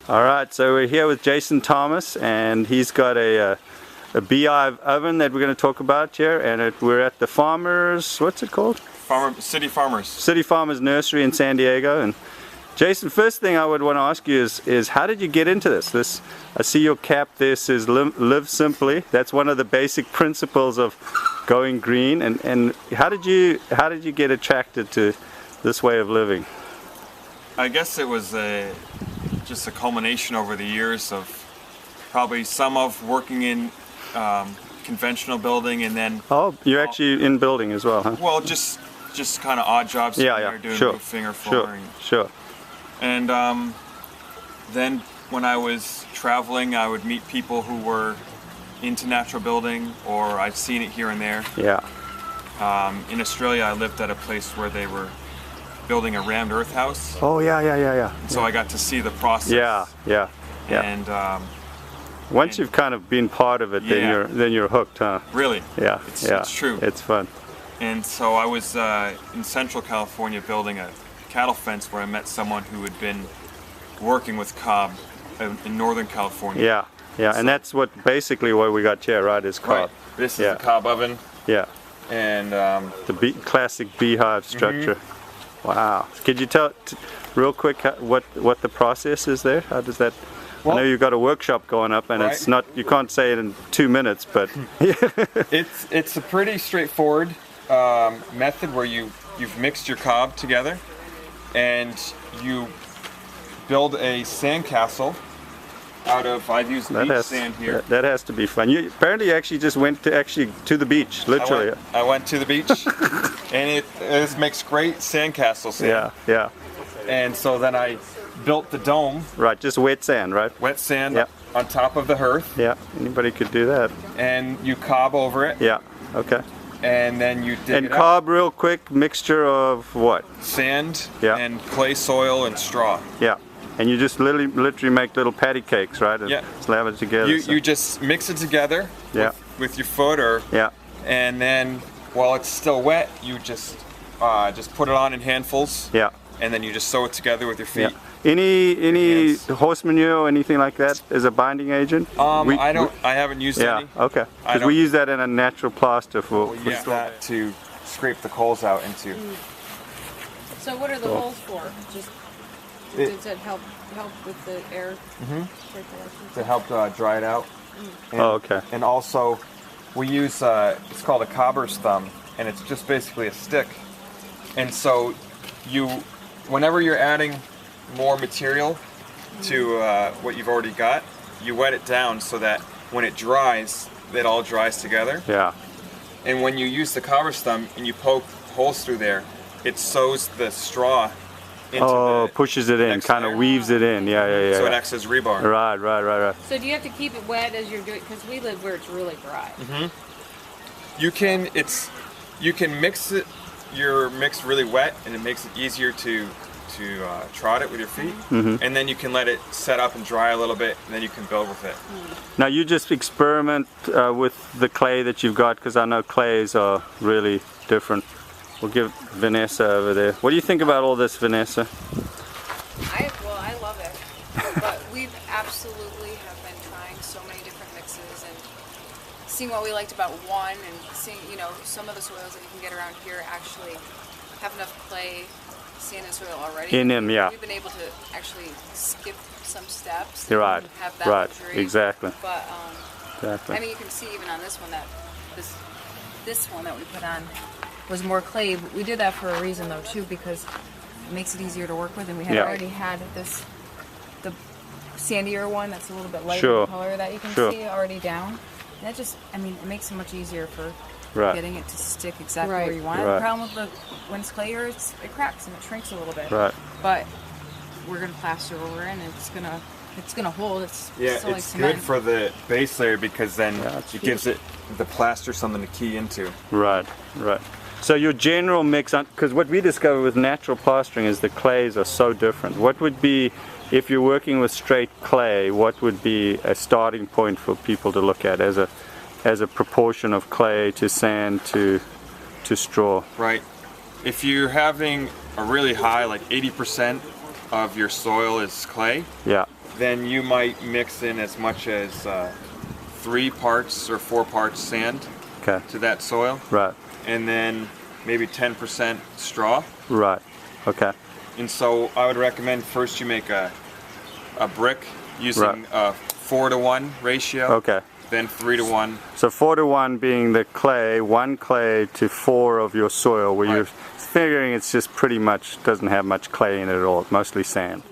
All right, so we're here with Jason Thomas, and he's got a beehive oven that we're going to talk about here, and we're at the Farmers, what's it called? City Farmers. City Farmers Nursery in San Diego. And Jason, first thing I would want to ask you is how did you get into this? I see your cap there says live simply. That's one of the basic principles of going green. And how did you get attracted to this way of living? I guess it was just a culmination over the years of probably some of working in conventional building, and then you're actually in building as well, huh? Well, just kind of odd jobs here doing roofing or flooring. Sure. And then when I was traveling, I would meet people who were into natural building, or I'd seen it here and there. Yeah. In Australia, I lived at a place where they were building a rammed earth house. Oh yeah. So I got to see the process. Yeah. And once you've kind of been part of it, then you're hooked, huh? Really? Yeah. It's true. It's fun. And so I was in Central California building a cattle fence where I met someone who had been working with cob in Northern California. Yeah. And that's basically what we got here, right? Is cob. Right. This is the cob oven. Yeah. And the classic beehive structure. Mm-hmm. Wow. Could you tell real quick what the process is there? How does that? I know you've got a workshop going up, and it's not. You can't say it in 2 minutes, but it's a pretty straightforward method where you've mixed your cob together, and you build a sandcastle out of. I've used beach sand here. That has to be fun. You apparently actually just went to the beach, literally. I went to the beach, and it makes great sandcastle sand. Yeah. And so then I built the dome. Right, just wet sand, right? Wet sand on top of the hearth. Yeah, anybody could do that. And you cob over it. Yeah, okay. And then you dig it cob, up. real quick, mixture of what? Sand and clay soil and straw. Yeah. And you just literally make little patty cakes, right? And slab it together. You just mix it together with your foot, and then while it's still wet, you just put it on in handfuls. Yeah. And then you just sew it together with your feet. Yeah. Any horse manure or anything like that as a binding agent? I haven't used any. Yeah. Okay. Because we use that in a natural plaster for use that to scrape the coals out into. So what are the holes for? Just does it help with the air circulation? To help dry it out. And, okay. And also, we use it's called a cobber's thumb, and it's just basically a stick. And so whenever you're adding more material to what you've already got, you wet it down so that when it dries, it all dries together. Yeah. And when you use the cobber's thumb and you poke holes through there, it sews the straw into pushes it in, kind of weaves it in. Yeah. So it acts as rebar. Right. So do you have to keep it wet as you're doing? Because we live where it's really dry. Mm-hmm. You can mix it. You're mixed really wet, and it makes it easier to trot it with your feet. Mm-hmm. And then you can let it set up and dry a little bit, and then you can build with it. Now you just experiment with the clay that you've got, because I know clays are really different. We'll give Vanessa over there. What do you think about all this, Vanessa? I love it. But we've absolutely have been trying so many different mixes and seeing what we liked about one, and seeing, some of the soils that you can get around here actually have enough clay, sand, and soil already. In them, yeah. We've been able to actually skip some steps. You're right. And have that luxury. Exactly. But exactly. I mean, you can see even on this one that this one that we put on was more clay. But we did that for a reason though too, because it makes it easier to work with, and we had already had the sandier one that's a little bit lighter in color that you can see already down. And that just, it makes it much easier for getting it to stick exactly where you want it. The problem with when it's clayer, it cracks and it shrinks a little bit. Right. But we're gonna plaster over it, and it's gonna hold. It's like cement. Good for the base layer, because then it gives the plaster something to key into. Right. So your general mix, because what we discovered with natural plastering is the clays are so different. What would be, if you're working with straight clay, what would be a starting point for people to look at as a proportion of clay to sand to straw? Right. If you're having a really high, like 80% of your soil is clay, Yeah. then you might mix in as much as 3 parts or 4 parts sand Okay. to that soil, Right. and then maybe 10% straw. Right. Okay. And so I would recommend first you make a brick using a 4-to-1 ratio. Okay. Then 3-to-1. So 4-to-1 being the clay, 1 clay to 4 of your soil, where Right. you're figuring it's just pretty much doesn't have much clay in it at all, mostly sand.